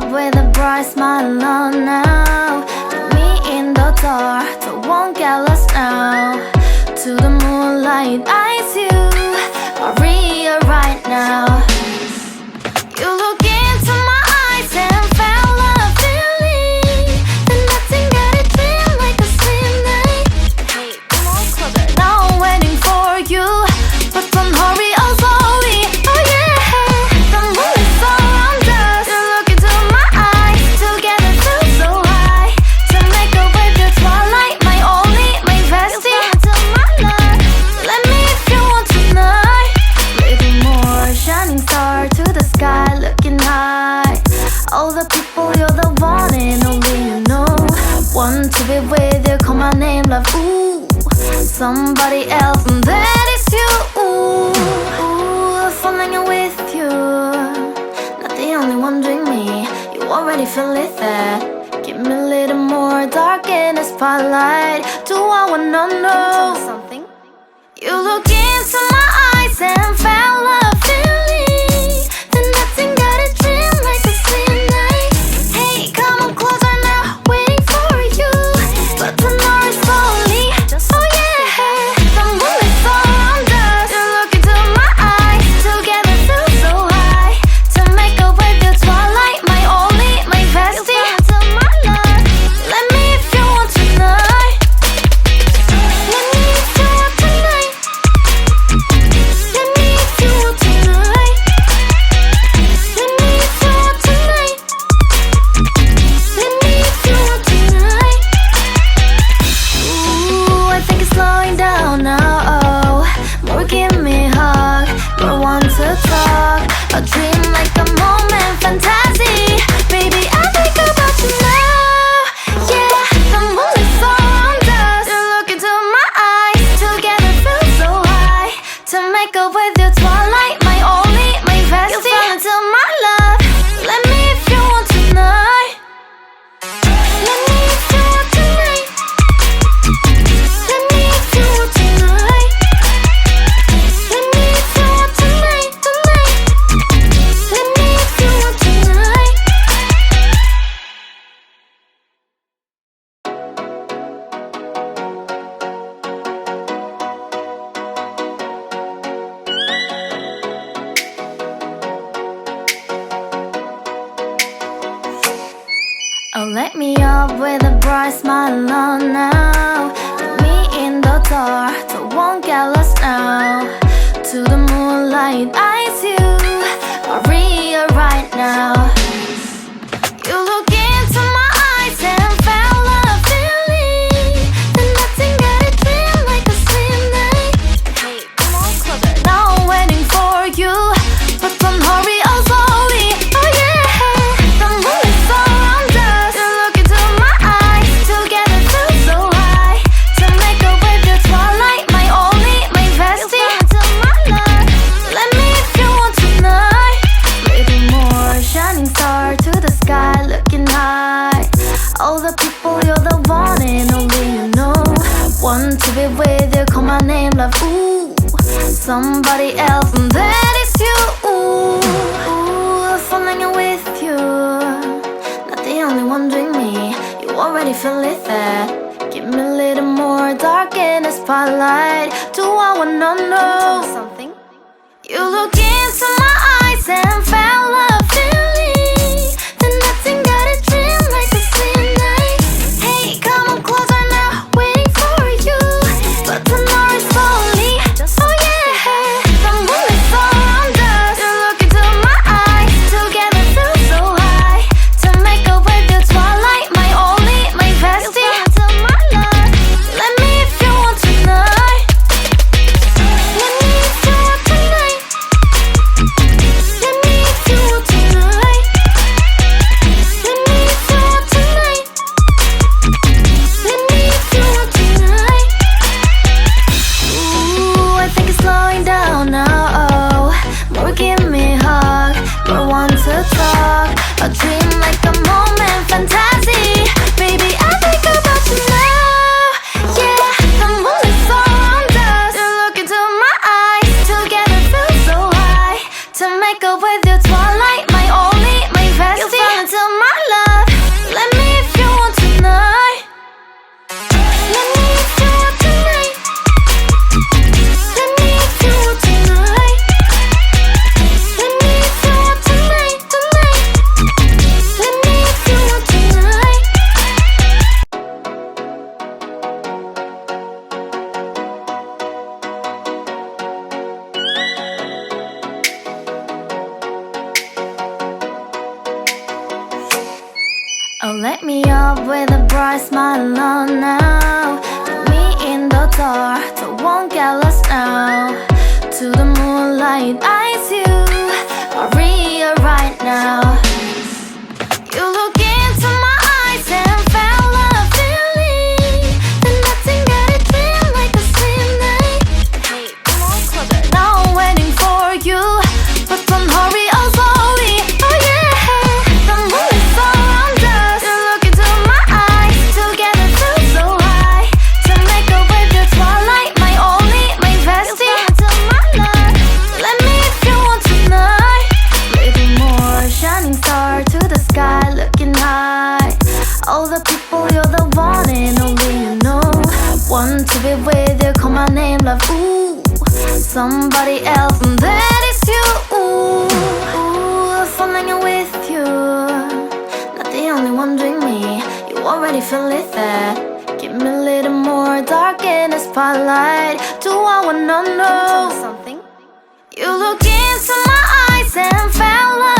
up with a bright smile on now. Put me in the dark, so won't get lost now. To the moonlight, eyes you, Maria right now. You look into my eyes and felt love feeling. Then nothing got a dream like a slim night. Hey, come on closer. Now I'm waiting for you, but don't hurry, oh slowly. Oh yeah, the moon is around us. You look into my eyes, together feel so high. To make up with the twilight, my only, my bestie. Into my life, let me if you want tonight. Little more shining star to the sky, looking high. All the people, you're the one and only you know. Want to be with you, call my name, love, ooh. Somebody else, and that is you, ooh. Falling in with you, not the only one doing me. You already feel it there. Give me a little more dark in the spotlight. Do I wanna know something? You look into my eyes and felt love feeling. Then nothing got a dream like a slim night. Hey, come on closer now, waiting for you. But tomorrow is slowly. Oh yeah, the moon is around us. You look into my eyes, together feel so high. To make up with the twilight, my only, my bestie. Into my life, let me if you want tonight. Let me if you want tonight. Let me if you want tonight. Let me if you want tonight. Let me if you want tonight. Ooh, I think it's slowing down now. Oh, more give me a hug, more want to talk. A dream like a moment, fantasy. Baby, I think about you now. Yeah, the moon is around us. You look into my eyes, together feel so high. To make up with your twilight, my only, my bestie. You fell into my love. Let me if you want tonight. Let me if you want tonight. Let me if you want tonight. Let me if you want tonight, tonight. Let me if you want tonight. Oh, let me up with a bright smile on now. Put me in the dark, so won't get lost now. To the moonlight, eyes you, Maria right now. You look into my eyes and felt love feeling. Then nothing got a dream like a slim night. Hey, come on closer. Now I'm waiting for you, but don't hurry, oh slowly. Oh yeah, the moon is around us. You look into my eyes, together feel so high. To make up with the twilight, my only, my bestie. Into my life, let me if you want tonight. Little more shining star to the sky, looking high. All the people, you're the one and only you know. Want to be with you, call my name, love, ooh. Somebody else, and that is you, ooh. Falling in with you, not the only one doing me. You already feel it there. Give me a little more dark in the spotlight. Do I wanna know something? You look into my eyes and felt love feeling. Then nothing got a dream like a slim night. Hey, come on closer now, waiting for you. But tomorrow is slowly. Oh yeah, the moon is around us. You look into my eyes, together feel so high. To make up with the twilight, my only, my bestie. Into my life, let me if you want tonight. Let me if you want tonight. Oh, let me up with a bright smile on now. Put me in the dark, so won't get lost now. To the moonlight, eyes you are real right now. You look into my eyes and felt a feeling that nothing got it feel like a same night. Hey, come on, closer. Now I'm waiting for you, but don't hurry, oh slowly. Oh yeah, the moon is around us. You look into my eyes, together feel so high. To make a wave, the twilight, my only, my bestie. Into my life, let me if you want tonight. Little more shining star to the sky, looking high. All the people, you're the one and only you know. Want to be with you, call my name, love, ooh. Somebody else, and that is you, ooh. Falling with you, not the only one doing me. You already feel it there. Give me a little more dark in the spotlight. Do I wanna know something? You look into my eyes and felt like